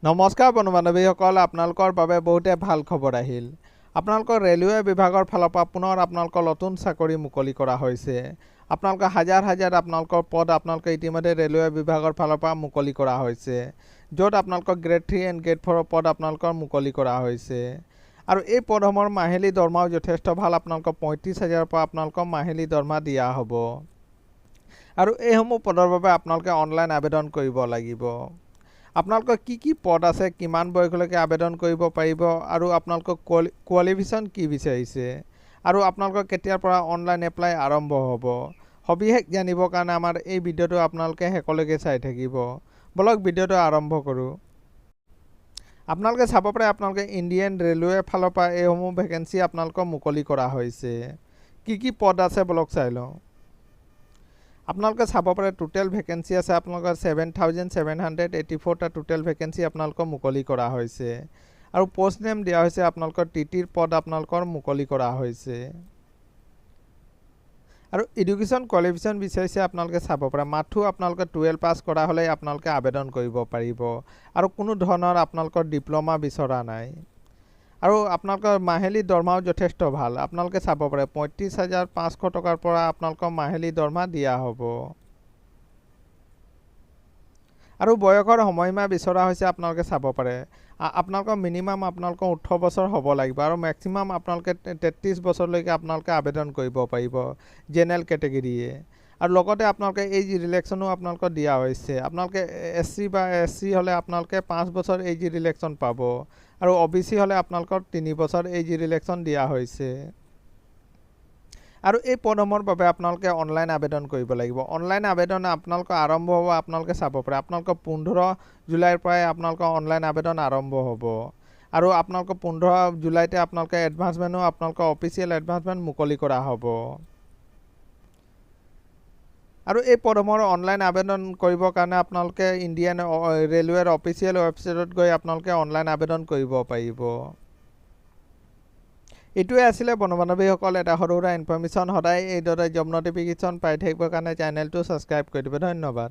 নমস্কাৰ বন্ধু বান্ধৱীসকল, আপোনালোকৰ বাবে বহুতে ভাল খবৰ আহিল। আপোনালোকৰ ৰেলৱে বিভাগৰ ফালৰ পৰা পুনৰ আপোনালোকৰ নতুন চাকৰি মুকলি কৰা হৈছে। আপোনালোকৰ হাজাৰ হাজাৰ আপোনালোকৰ পদ আপোনালোকে ইতিমধ্যে ৰেলৱে বিভাগৰ ফালৰ পৰা মুকলি কৰা হৈছে, য'ত আপোনালোকৰ গ্ৰেড 3 এণ্ড গ্ৰেড 4 পদ আপোনালোকৰ মুকলি কৰা হৈছে। আৰু এই পদসমূহৰ মাহিলী দৰমহাও যথেষ্ট ভাল। আপোনালোকৰ 35,000ৰ পৰা আপোনালোকৰ মাহিলী দৰমহা দিয়া হ'ব। আৰু এইসমূহ পদৰ বাবে আপোনালোকে অনলাইন আবেদন কৰিব লাগিব। আপোনালোকৰ কি পদ আছে, কিমান বয়সলৈকে আবেদন কৰিব পাৰিব, আৰু আপোনালোকৰ কোৱালিফিকেশ্যন কি বিচাৰিছে, আৰু আপোনালোকৰ কেতিয়াৰ পৰা অনলাইন এপ্লাই আৰম্ভ হ'ব, সবিশেষ জানিবৰ কাৰণে আমাৰ এই ভিডিঅ'টো আপোনালোকে শেষলৈকে চাই থাকিব। বলক ভিডিঅ'টো আৰম্ভ কৰোঁ। আপোনালোকে চাব পাৰে আপোনালোকে ইণ্ডিয়ান ৰেলৱেৰ ফালৰ পৰা এইসমূহ ভেকেঞ্চি আপোনালোকৰ মুকলি কৰা হৈছে। কি পদ আছে বলক চাই লওঁ। আপোনালোকে চাব পাৰে টোটেল ভেকেঞ্চি আছে আপোনালোকৰ 7,784টা টোটেল ভেকেঞ্চি আপোনালোকৰ মুকলি কৰা হৈছে। আৰু পোষ্ট নেম দিয়া হৈছে আপোনালোকৰ টিটিৰ পদ আপোনালোকৰ মুকলি কৰা হৈছে। আৰু এডুকেশ্যন কোৱালিফিকেশ্যন বিচাৰিছে আপোনালোকে চাব পাৰে। মাথো আপোনালোকে 12 পাছ কৰা হ'লে আপোনালোকে আবেদন কৰিব পাৰিব, আৰু কোনো ধৰণৰ আপোনালোকৰ ডিপ্ল'মা বিচৰা নাই। আৰু আপোনালোকৰ মাহিলী দৰমহাও যথেষ্ট ভাল। আপোনালোকে চাব পাৰে 35,500 টকাৰ পৰা আপোনালোকৰ মাহিলী দৰমহা দিয়া হ'ব। আৰু বয়সৰ সময়সীমা বিচৰা হৈছে আপোনালোকে চাব পাৰে। আপোনালোকৰ মিনিমাম আপোনালোকৰ 18 বছৰ হ'ব লাগিব, আৰু মেক্সিমাম আপোনালোকে 33 বছৰলৈকে আপোনালোকে আবেদন কৰিব পাৰিব জেনেৰেল কেটেগৰীয়ে। আৰু লগতে আপোনালোকে এজ ৰিলেক্সনো আপোনালোকৰ দিয়া হৈছে। আপোনালোকে SC বা SC হ'লে আপোনালোকে 5 বছৰ এজ ৰিলেক্সন পাব, আৰু OBC হ'লে আপোনালোকৰ 3 বছৰ এজ ৰিলেক্সন দিয়া হৈছে। আৰু এই পদসমূহৰ বাবে আপোনালোকে অনলাইন আবেদন কৰিব লাগিব। অনলাইন আবেদন আপোনালোকৰ আৰম্ভ হ'ব, আপোনালোকে চাব পাৰে আপোনালোকৰ 15 জুলাইৰ পৰাই আপোনালোকৰ অনলাইন আবেদন আৰম্ভ হ'ব। আৰু আপোনালোকৰ 15 জুলাইতে আপোনালোকে এডভান্সমেণ্টো আপোনালোকৰ অফিচিয়েল এডভান্সমেণ্ট মুকলি কৰা হ'ব। আৰু এই পদসমূহৰ অনলাইন আবেদন কৰিবৰ কাৰণে আপোনালোকে ইণ্ডিয়ান ৰেলৱেৰ অফিচিয়েল ৱেবছাইটত গৈ আপোনালোকে অনলাইন আবেদন কৰিব পাৰিব। এইটোৱে আছিলে বন্ধু বান্ধৱীসকল এটা সৰু সুৰা ইনফৰ্মেশ্যন। সদায় এইদৰে জব নটিফিকেশ্যন পাই থাকিবৰ কাৰণে চেনেলটো ছাবস্ক্ৰাইব কৰি দিব। ধন্যবাদ।